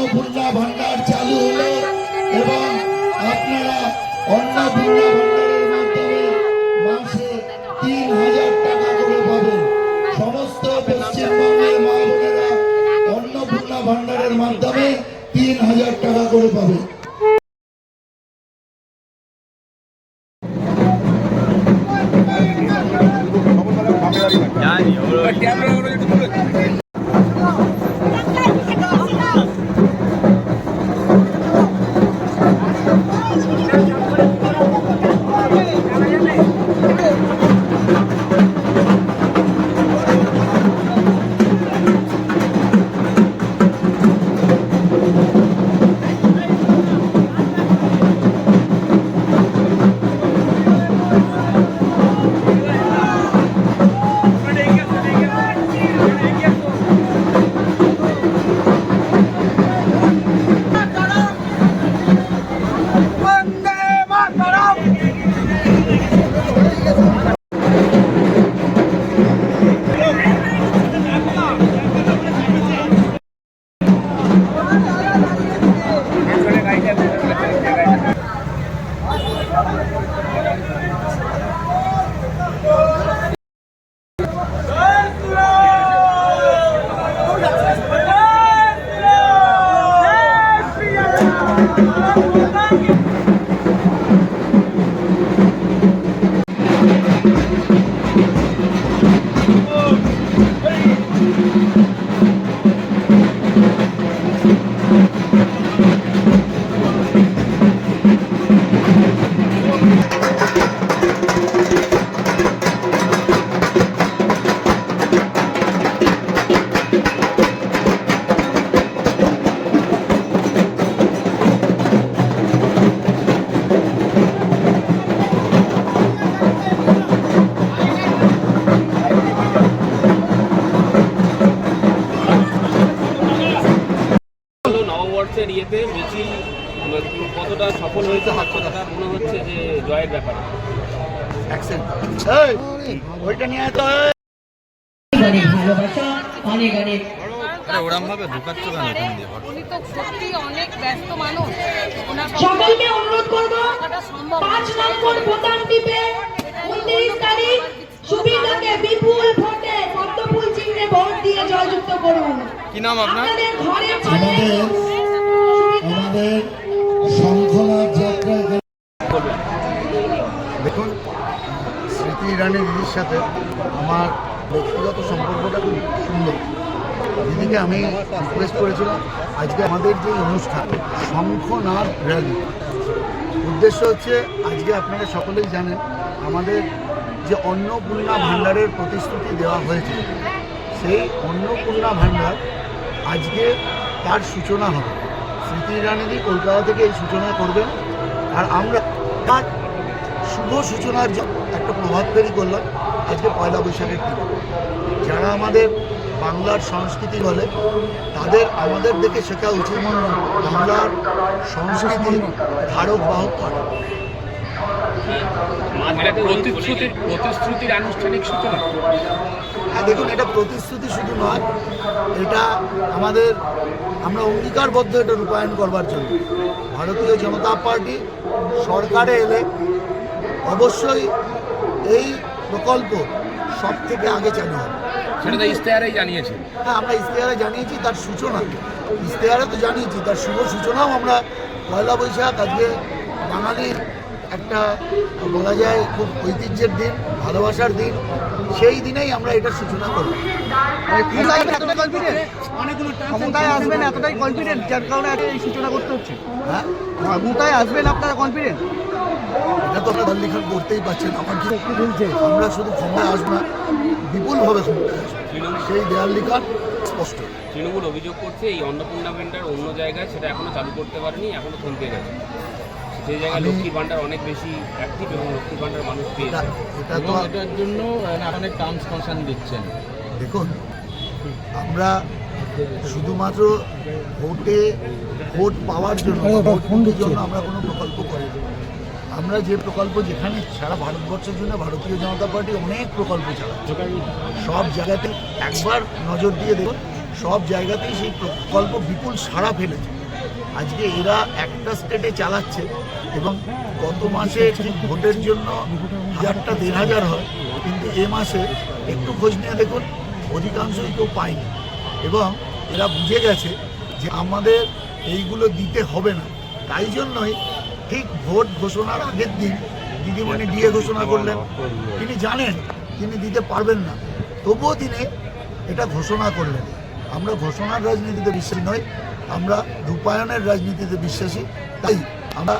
অন্নপূর্ণা ভান্ডার চালু হলো এবং আপনারা অন্নপূর্ণা ভান্ডারের মাধ্যমে মাসে ৩,০০০ টাকা করে পাবেন। সমস্ত পশ্চিমবঙ্গের মা বোনেরা অন্নপূর্ণা ভান্ডারের মাধ্যমে ৩,০০০ টাকা করে পাবেন। নববর্ষের ইয়েতে মিছিল কতটা সফল হয়েছে, কতটা মনে হচ্ছে যে জয়ের ব্যাপারে? ওইটা নিয়ে তো ভালোবাসা অনেক অনেক ওরম ভাবে ঢুকাচ্ছ কেন এখান দিয়ে? উনি তো সত্যি অনেক ব্যস্ত মানুষ। সকলকে অনুরোধ করব 5 নম্বর বোতাম টিপে 29 তারিখ সুবিধাকে বিপুল ভোটে পদ্মফুল চিহ্নে ভোট দিয়ে জয়যুক্ত করুন। কি নাম আপনার? আমাদের শঙ্খনাথ যাত্রা। দেখুন, স্মৃতি ইরানি দিদির সাথে আমার ব্যক্তিগত সম্পর্কটা খুব সুন্দর। দিদিকে আমি রিকোয়েস্ট করেছিলাম আজকে আমাদের যে অনুষ্ঠান শঙ্খনাথ র্যালি, উদ্দেশ্য হচ্ছে আজকে আপনারা সকলেই জানেন আমাদের যে অন্নপূর্ণা ভাণ্ডারের প্রতিশ্রুতি দেওয়া হয়েছে, সেই অন্নপূর্ণা ভাণ্ডার আজকে তার সূচনা হবে। স্মৃতি ইরানিদি কলকাতা থেকে এই সূচনা করবেন, আর আমরা তার শুভ সূচনার একটা প্রভাব ফেরি করলাম আজকে পয়লা বৈশাখের দিন। যারা আমাদের বাংলার সংস্কৃতি বলে তাদের আমাদের দেখে শেখা উচিত বাংলার সংস্কৃতির ধারক বাহক করা। প্রতিশ্রুতির আনুষ্ঠানিক সূচনা। হ্যাঁ, দেখুন, এটা প্রতিশ্রুতি শুধু নয়, এটা আমরা অঙ্গীকারবদ্ধ এটা রূপায়ণ করবার জন্য। ভারতীয় জনতা পার্টি সরকারে এলে অবশ্যই এই প্রকল্প সব থেকে আগে চালু হবে। সেটা তো ইশতেহারেই জানিয়েছে। হ্যাঁ, আমরা ইশতেহারে জানিয়েছি তার সূচনা, ইশতেহারে তো জানিয়েছি তার শুভ সূচনাও আমরা পয়লা বৈশাখ, আজকে বাঙালির একটা বলা যায় খুব ঐতিহ্যের দিন, ভালোবাসার দিন, সেই দিনেই আমরা এটার সূচনা করব। ক্ষমতায় আসবেন এতটাই কনফিডেন্ট, যার কারণে এই সূচনা করতে হচ্ছে। হ্যাঁ, ক্ষমতায় আসবেন আপনারা কনফিডেন্ট? এটা তো আমরা দেয়াল লিখন করতেই পারছেন। আমার কি বলছে, আমরা শুধু ক্ষমতায় আসবো না, বিপুলভাবে ক্ষমতায় আসবো, সেই দেয়াল লিখন স্পষ্ট। তৃণমূল অভিযোগ করছে এই অন্নপূর্ণা ভাণ্ডার অন্য জায়গায় সেটা এখনো চালু করতে পারেনি, এখনো থমকে গেছে। সেই জায়গায় লক্ষ্মী ভাণ্ডার অনেক বেশি অ্যাক্টিভ এবং লক্ষ্মী ভাণ্ডার মানুষ পেয়েছে। এটার জন্য অনেক টার্মস কন্ডিশন দিচ্ছেন। দেখুন, আমরা শুধুমাত্র ভোট পাওয়ার জন্য আমরা কোনো প্রকল্প করি। আমরা যে প্রকল্প যেখানে সারা ভারতবর্ষের জন্য ভারতীয় জনতা পার্টি অনেক প্রকল্প চালাচ্ছে, সব জায়গাতেই একবার নজর দিয়ে দেখুন, সব জায়গাতেই সেই প্রকল্প বিপুল সাড়া ফেলেছে। আজকে এরা একটা স্টেটে চালাচ্ছে এবং গত মাসে ঠিক ভোটের জন্য 1000টা 1500 হয়, কিন্তু এ মাসে একটু খোঁজ নিয়ে দেখুন অধিকাংশই কেউ পায়নি। এবং এরা বুঝে গেছে যে আমাদের এইগুলো দিতে হবে না, তাই জন্যই ঠিক ভোট ঘোষণার আগের দিন দিদিমণি ডিএ ঘোষণা করলেন। তিনি জানেন তিনি দিতে পারবেন না, তবুও তিনি এটা ঘোষণা করলেন। আমরা ঘোষণার রাজনীতিতে বিশ্বাসী নই, আমরা রূপায়ণের রাজনীতিতে বিশ্বাসী। তাই আমরা